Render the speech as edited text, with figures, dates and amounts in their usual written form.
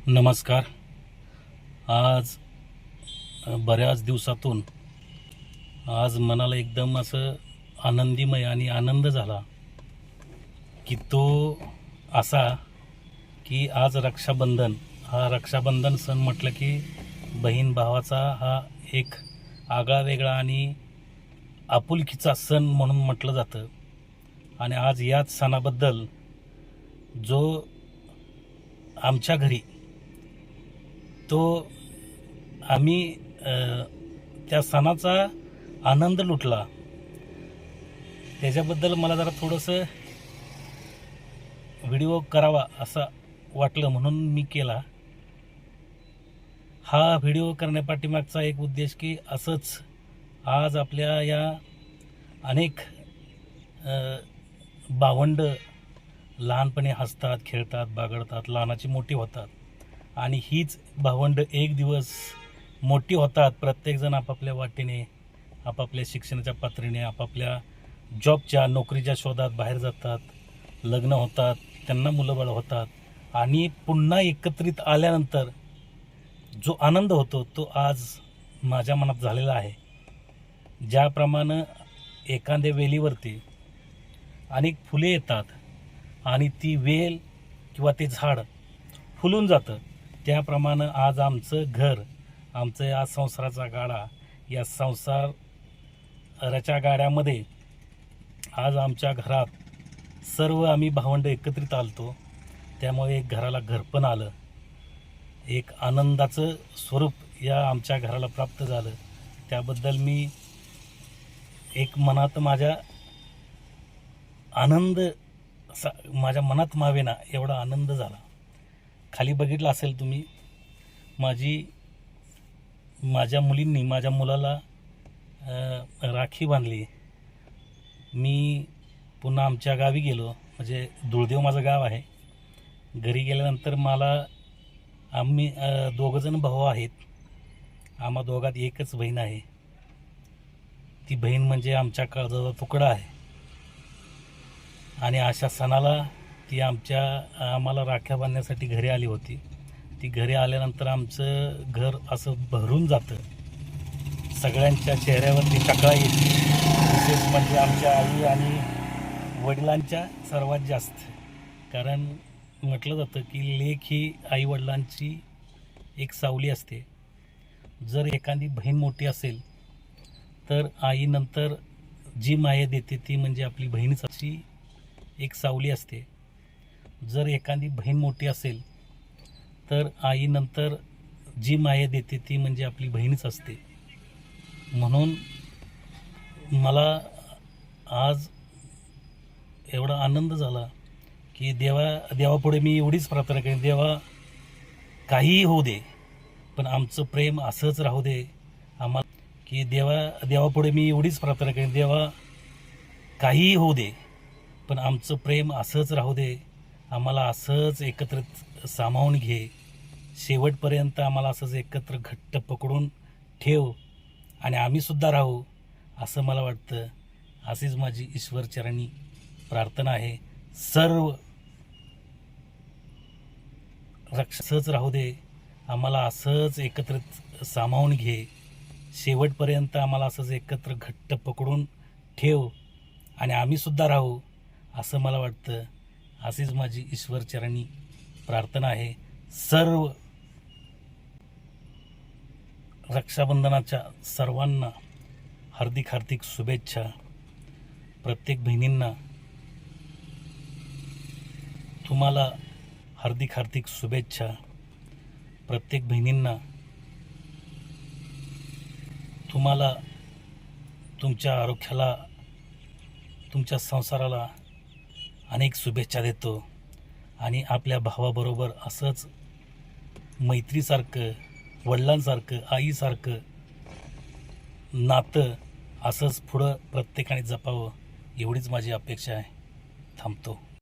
नमस्कार. आज बऱ्याच दिवसातून आज मनाला एकदम असं आनंदीमय आणि आनंद झाला की तो असा की आज रक्षाबंधन. हा रक्षाबंधन सण म्हटलं की बहीण भावाचा हा एक आगळा वेगळा आणि आपुलकीचा सण म्हणून म्हटलं जातं. आणि आज याच सणाबद्दल जो आमच्या घरी तो आम्ही त्या सणाचा आनंद लुटला, त्याच्याबद्दल मला जरा थोडंसं व्हिडिओ करावा असं वाटलं म्हणून मी केला. हा व्हिडिओ करण्यापाठीमागचा एक उद्देश की असंच आज आपल्या या अनेक भावंड लहानपणी हसतात, खेळतात, बागडतात, लहानाची मोठी होतात आणि हीच भावंड एक दिवस मोठी होतात. प्रत्येकजण आपापल्या वाटेने, आपापल्या शिक्षणाच्या पातळीने, आपापल्या जॉबच्या नोकरीच्या शोधात बाहेर जातात, लग्न होतात, त्यांना मुलंबाळ होतात आणि पुन्हा एकत्रित आल्यानंतर जो आनंद होतो तो आज माझ्या मनात झालेला आहे. ज्याप्रमाणे एखाद्या वेलीवरती अनेक फुले येतात आणि ती वेल किंवा ते झाड फुलून जातं, त्याप्रमाणे आज आमचं घर, आमचं या संसाराचा गाडा, या संसाराच्या गाड्यामध्ये आज आमच्या घरात सर्व आम्ही भावंड एकत्रित आलतो. त्यामुळे एक घराला घरपण आलं, एक आनंदाचं स्वरूप या आमच्या घराला प्राप्त झालं. त्याबद्दल मी एक मनात माझ्या आनंद माझ्या मनात मावेना एवढा आनंद झाला. खाली बघितलं असेल तुम्ही, माझ्या मुलींनी माझ्या मुलाला राखी बांधली. मी पुन्हा आमच्या गावी गेलो, म्हणजे दुळदेव माझं गाव आहे. घरी गेल्यानंतर आम्ही दोघंजण भाऊ आहेत. आम्हा दोघात एकच बहीण आहे. ती बहीण म्हणजे आमच्या काळजाचा तुकडा आहे. आणि अशा सणाला ती आम्हाला राख्या बांधण्यासाठी घरी आली होती. ती घरी आल्यानंतर आमचं घर असं भरून जातं, सगळ्यांच्या चेहऱ्यावरती टकळा येते. विशेष म्हणजे आमच्या आई आणि वडिलांच्या सर्वात जास्त. कारण म्हटलं जातं की लेक ही आईवडिलांची एक सावली असते. जर एखादी बहीण मोठी असेल तर आईनंतर जी माया देते ती म्हणजे आपली बहीणच अशी एक सावली असते. जर एखादी बहीण मोठी असेल तर आईनंतर जी माया देते ती म्हणजे आपली बहीणच असते. म्हणून मला आज एवढा आनंद झाला की देवापुढे मी एवढीच प्रार्थना करेन, देवा काहीही होऊ दे पण आमचं प्रेम असंच राहू दे आम्हाला. की देवापुढे मी एवढीच प्रार्थना करेन, देवा काहीही होऊ दे पण आमचं प्रेम असंच राहू दे, आम्हाला असंच एकत्रित सामावून घे, शेवटपर्यंत आम्हाला असंच एकत्र घट्ट पकडून ठेव आणि आम्हीसुद्धा राहू असं मला वाटतं. अशीच माझी ईश्वरचरणी प्रार्थना आहे. सर्व रक्षाच राहू दे, आम्हाला असंच एकत्रित सामावून घे, शेवटपर्यंत आम्हाला असंच एकत्र घट्ट पकडून ठेव आणि आम्हीसुद्धा राहू असं मला वाटतं. अशीच माझी ईश्वरचरणी प्रार्थना आहे. सर्व रक्षाबंधनाच्या सर्वांना हार्दिक हार्दिक शुभेच्छा. प्रत्येक बहिणींना तुम्हाला हार्दिक हार्दिक शुभेच्छा. प्रत्येक बहिणींना तुम्हाला तुमच्या आरोग्याला, तुमच्या संसाराला अनेक शुभेच्छा देतो. आणि आपल्या भावाबरोबर असंच मैत्रीसारखं, वडिलांसारखं, आईसारखं नातं असंच पुढं प्रत्येकाने जपावं एवढीच माझी अपेक्षा आहे. थांबतो.